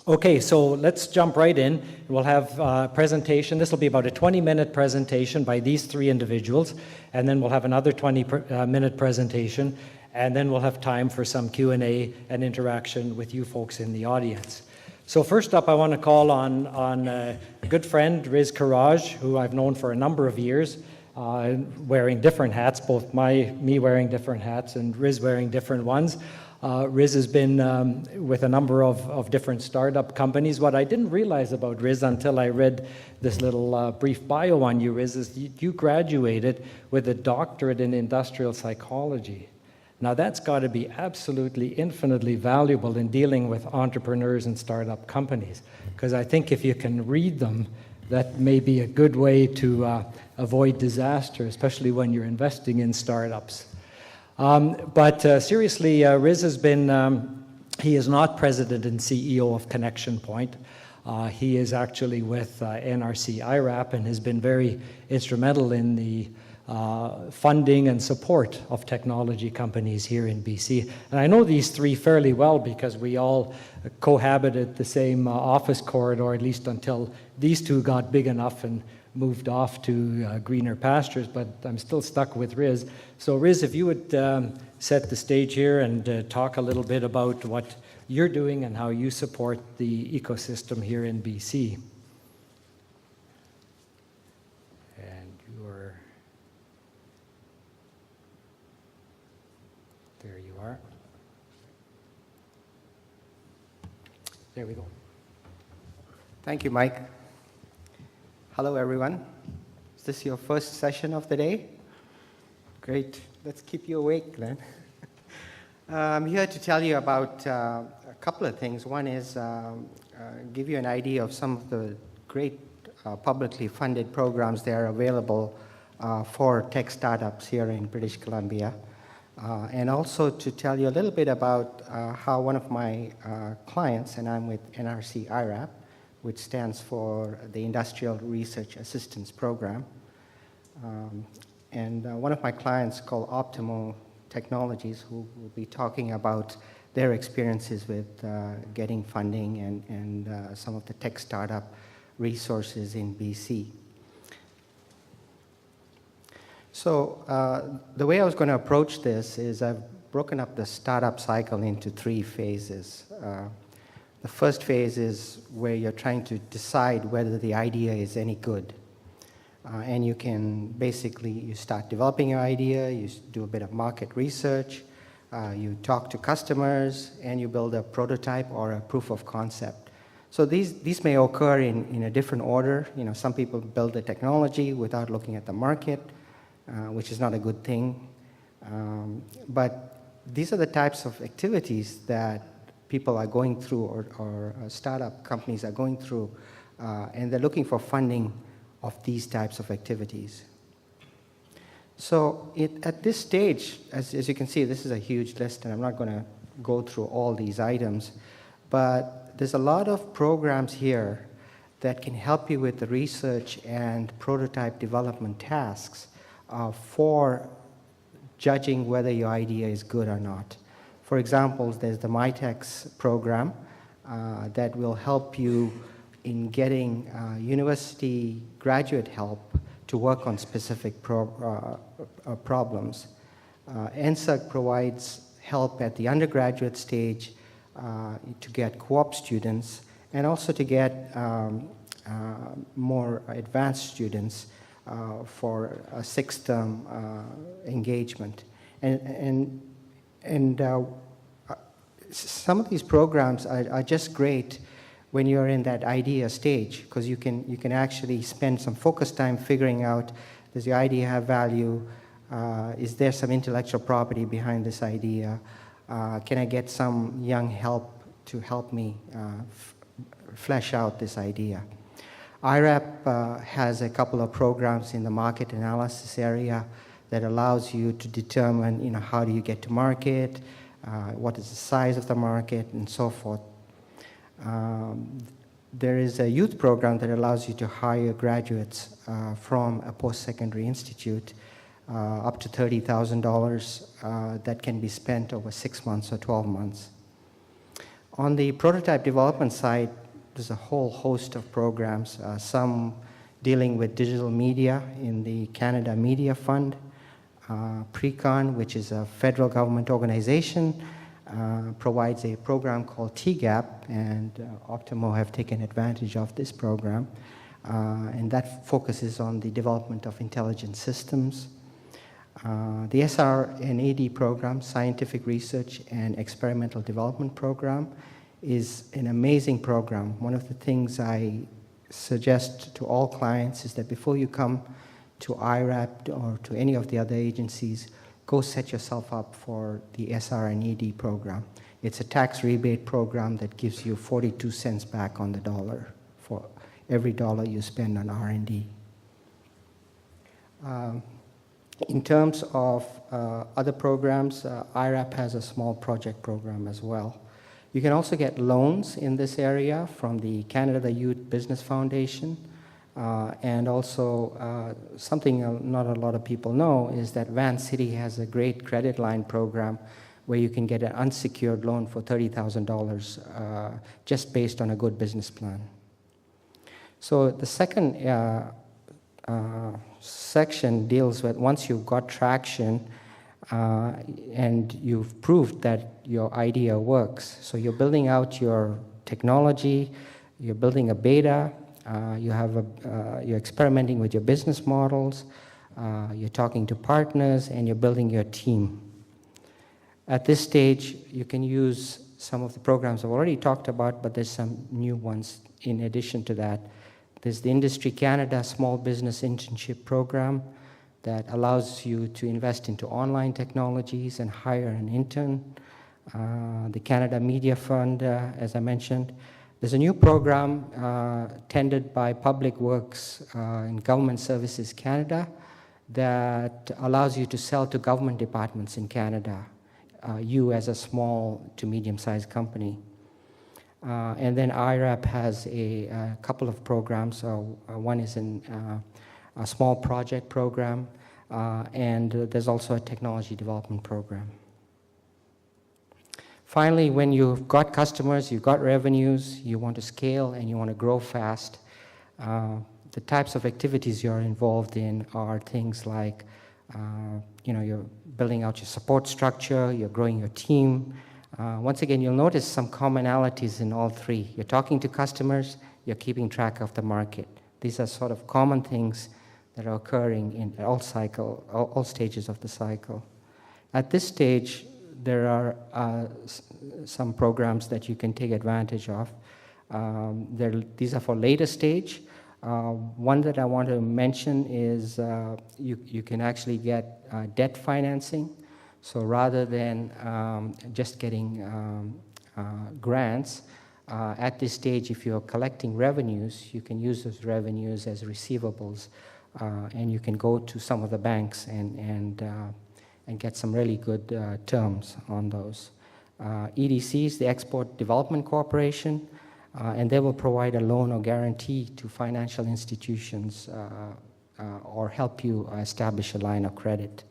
Okay, so let's jump right in. We'll have a presentation. This will be about a 20-minute presentation by these three individuals, and then we'll have another 20-minute presentation, and then we'll have time for some Q&A and interaction with you folks in the audience. So first up, I want to call on a good friend, Rizwan Kheraj, who I've known for a number of years, wearing different hats, both me wearing different hats and Riz wearing different ones. Riz has been with a number of different startup companies. What I didn't realize about Riz until I read this little brief bio on you, Riz, is you graduated with a doctorate in industrial psychology. Now that's got to be absolutely infinitely valuable in dealing with entrepreneurs and startup companies, because I think if you can read them, that may be a good way to avoid disaster, especially when you're investing in startups. But seriously, Riz has been, he is not president and CEO of Connection Point. He is actually with NRC-IRAP and has been very instrumental in the funding and support of technology companies here in BC. And I know these three fairly well because we all cohabited the same office corridor, at least until these two got big enough and moved off to greener pastures, but I'm still stuck with Riz. So Riz, if you would set the stage here and talk a little bit about what you're doing and how you support the ecosystem here in BC. And there you are. There we go. Thank you, Mike. Hello, everyone. Is this your first session of the day? Great. Let's keep you awake, then. I'm here to tell you about a couple of things. One is give you an idea of some of the great publicly funded programs that are available for tech startups here in British Columbia. And also to tell you a little bit about how one of my clients, and I'm with NRC-IRAP, which stands for the Industrial Research Assistance Program. And one of my clients called Optemo Technologies, who will be talking about their experiences with getting funding and some of the tech startup resources in BC. So the way I was going to approach this is I've broken up the startup cycle into three phases. The first phase is where you're trying to decide whether the idea is any good. And you can basically, you start developing your idea, you do a bit of market research, you talk to customers, and you build a prototype or a proof of concept. So these may occur in a different order. You know, some people build the technology without looking at the market, which is not a good thing. But these are the types of activities that people are going through or startup companies are going through, and they're looking for funding of these types of activities. So at this stage, as you can see, this is a huge list, and I'm not going to go through all these items, but there's a lot of programs here that can help you with the research and prototype development tasks for judging whether your idea is good or not. For example, there's the MyTex program that will help you in getting university graduate help to work on specific problems. NSERC provides help at the undergraduate stage to get co-op students and also to get more advanced students for a sixth-term engagement. And some of these programs are just great when you're in that idea stage, because you can actually spend some focused time figuring out, does the idea have value? Is there some intellectual property behind this idea? Can I get some young help to help me flesh out this idea? IRAP has a couple of programs in the market analysis area that allows you to determine, how do you get to market, what is the size of the market, and so forth. There is a youth program that allows you to hire graduates from a post-secondary institute, up to $30,000 that can be spent over 6 months or 12 months. On the prototype development side, there's a whole host of programs, some dealing with digital media in the Canada Media Fund, Precon, which is a federal government organization, provides a program called TGAP, and Optemo have taken advantage of this program. And that focuses on the development of intelligent systems. The SR&AD program, Scientific Research and Experimental Development Program, is an amazing program. One of the things I suggest to all clients is that before you come to IRAP or to any of the other agencies, go set yourself up for the SR&AD program. It's a tax rebate program that gives you 42 cents back on the dollar for every dollar you spend on R&D. In terms of other programs, IRAP has a small project program as well. You can also get loans in this area from the Canada Youth Business Foundation. And also something not a lot of people know is that Van City has a great credit line program where you can get an unsecured loan for $30,000 just based on a good business plan. So the second section deals with once you've got traction and you've proved that your idea works. So you're building out your technology, you're building a beta, you're experimenting with your business models, you're talking to partners, and you're building your team. At this stage, you can use some of the programs I've already talked about, but there's some new ones in addition to that. There's the Industry Canada Small Business Internship Program that allows you to invest into online technologies and hire an intern. The Canada Media Fund, as I mentioned. There's a new program tended by Public Works and Government Services Canada that allows you to sell to government departments in Canada, you as a small to medium-sized company. And then IRAP has a couple of programs. One is a small project program, and there's also a technology development program. Finally, when you've got customers, you've got revenues, you want to scale and you want to grow fast, the types of activities you're involved in are things like, you're building out your support structure, you're growing your team. Once again, you'll notice some commonalities in all three. You're talking to customers, you're keeping track of the market. These are sort of common things that are occurring in all stages of the cycle. At this stage, there are some programs that you can take advantage of. These are for later stage. One that I want to mention is you can actually get debt financing. So rather than just getting grants, at this stage, if you're collecting revenues, you can use those revenues as receivables, and you can go to some of the banks and get some really good terms on those. EDCs, the Export Development Corporation, and they will provide a loan or guarantee to financial institutions or help you establish a line of credit.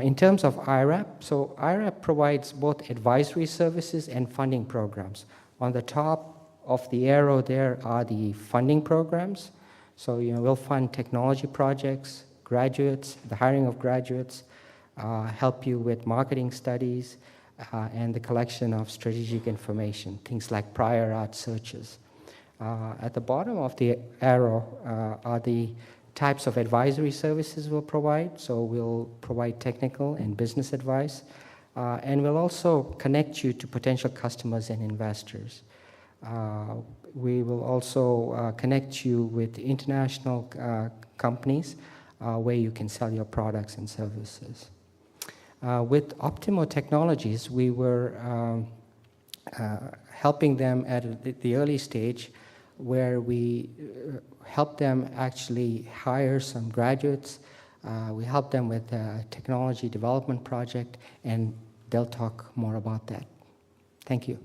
In terms of IRAP, so IRAP provides both advisory services and funding programs. On the top of the arrow there are the funding programs. So we'll fund technology projects, graduates, the hiring of graduates, help you with marketing studies, and the collection of strategic information, things like prior art searches. At the bottom of the arrow are the types of advisory services we'll provide. So we'll provide technical and business advice, and we'll also connect you to potential customers and investors. We will also connect you with international companies where you can sell your products and services. With Optemo Technologies, we were helping them at the early stage where we helped them actually hire some graduates. We helped them with a technology development project, and they'll talk more about that. Thank you.